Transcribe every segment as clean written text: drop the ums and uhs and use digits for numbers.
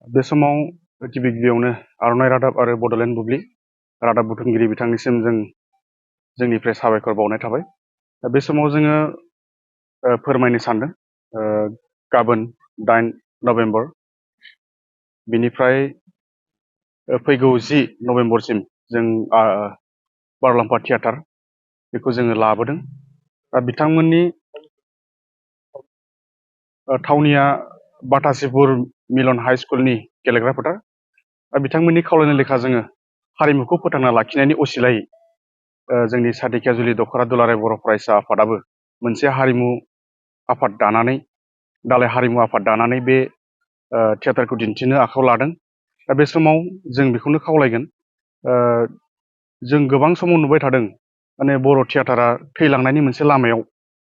बे समाव गिबि गिबियावनो आर'नाइ रादाब आरो बड'लेण्ड बुब्लि रादाब बुथुमगिरि बिथांनिसिम जोंनिफ्राय साबायखर बावनाय थाबाय। बे समाव जोङो फोरमायनो सानदों गाबोन 8 नभेम्बर बिनिफ्राय फैगौ 10 नभेम्बरसिम जों बारलाम्फा थियेटार बेखौ जोङो लाबोदों। बिथांमोननि थावनिया बाटासिपुर मिलन हाइ स्कुलनि गेलेग्रा फोथार। बिथांमोननि खावलायनाय लेखा जोङो हारिमुखौ फोथांना लाखिनायनि असिलायै जोंनि सादिकियाजुलि दख'रा दुलाराय बर' फरायसा आफादाबो मोनसे हारिमु आफाद दानानै दालाय हारिमु आफाद दानानै बे थियेटारखौ दिन्थिनो आखायाव लादों। दा बे समाव जों बेखौनो खावलायगोन, जों गोबां समाव नुबाय थादों माने बर' थियेटारा थैलांनायनि मोनसे लामायाव,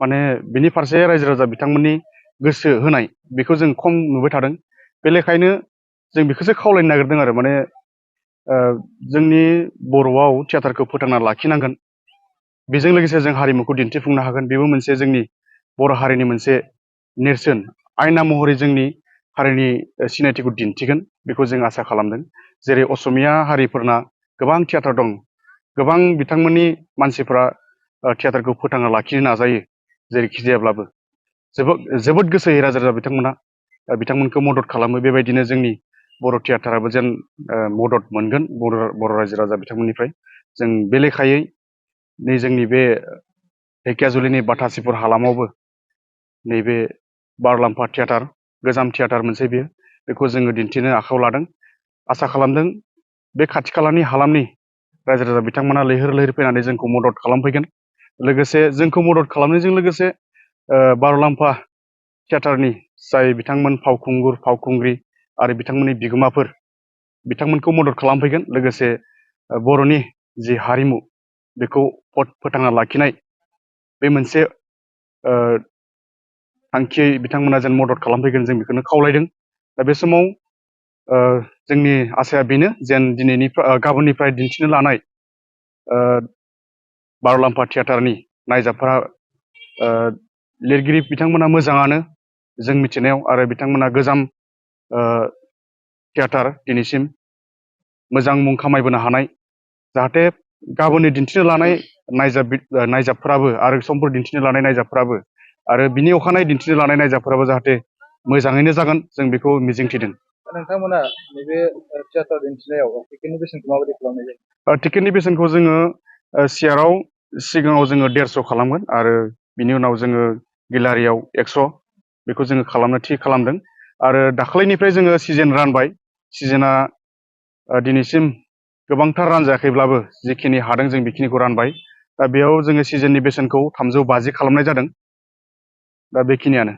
माने बिनि फारसे रायजो राजा बिथांमोननि गोसो होनाय बेखौ जों खम नुबाय थादों। बे लेखायनो जों बेखौसो खावलायनो नागिरदों आरो माने जोंनि बर'आव थियेटारखौ फोथांना लाखिनांगोन, बेजों लोगोसे जों हारिमुखौ दिन्थिफुंनो हागोन। बेबो मोनसे जोंनि बर' हारिनि मोनसे नेरसोन आयना महरै जोंनि हारिनि सिनायथिखौ दिन्थिगोन, बेखौ जों आसा खालामदों। जेरै असमिया हारिफोरना गोबां थियेटार दं, गोबां बिथांमोननि मानसिफ्रा थियेटारखौ फोथांना लाखिनो नाजायो, जेरैखि जायाब्लाबो जोबोद गोसोयै रायजो राजा बिथांमोनखौ मदद खालामो। बेबायदिनो जोंनि बर' थियेटाराबो जेन मदद मोनगोन बर' रायजो राजा बिथांमोननिफ्राय। जों बे लेखायै नै जोंनि बे ढेकियाजुलिनि बाटासिपुर हालामावबो नैबे बारलाम्फा थियेटार, गोजाम थियेटार मोनसे बेखौ जोङो दिन्थिनो आखायाव लादों। आसा खालामदों बे खाथि खालानि हालामनि रायजो राजा बिथांमोना लैहोर लैहोर फैनानै जोंखौ मदद खालामफैगोन। लोगोसे जोंखौ मदद खालामनायजों लोगोसे बारलाम्फा थियेटारनि जाय बिथांमोन फावखुंगुर फावखुंग्रि आरो बिथांमोननि बिगोमाफोर बिथांमोनखौ मदद खालामफैगोन। लोगोसे बर'नि जि हारिमु बेखौ फोथांना लाखिनाय बे मोनसे थांखियै बिथांमोना जेन मदद खालामफैगोन, जों बेखौनो खावलायदों। दा बे समाव जोंनि आसाया बेनो जेन गाबोननिफ्राय दिन्थिनो लानाय बारलाम्फा थियेटारनि नायजाबफ्रा लिरगिरि बिथांमोना मोजाङानो जों मिथिनायाव, आरो बिथांमोना गोजाम थियेटार दिनैसिम मोजां मुं खामायबोनो हानाय, जाहाथे गाबोननि दिन्थिनो लानाय नायजाबफ्राबो आरो समफोर दिन्थिनो लानाय नायजाबफ्राबो आरो बिनि अखानायै दिन्थिनो लानाय नायजाबफ्राबो जाहाथे मोजाङैनो जागोन, जों बेखौ मिजिंथिदों। नोंथांमोना नैबे थियेटार दिन्थिनायाव टिकेटनि बेसेनखौ माबायदि खालामनाय जायो? टिकेटनि बेसेनखौ जोङो सियाराव सिगाङाव जोङो 150 खालामगोन आरो बिनि उनाव जोङो गेलारियाव 100 बेखौ जोङो खालामनो थि खालामदों। आरो दाखालिनिफ्राय जोङो सिजन रानबाय। सिजोना दिनैसिम गोबांथार रानजायाखैब्लाबो जिखिनि हादों जों बेखिनिखौ रानबाय। दा बेयाव जोङो सिजननि बेसेनखौ 350 खालामनाय जादों। दा बेखिनियानो।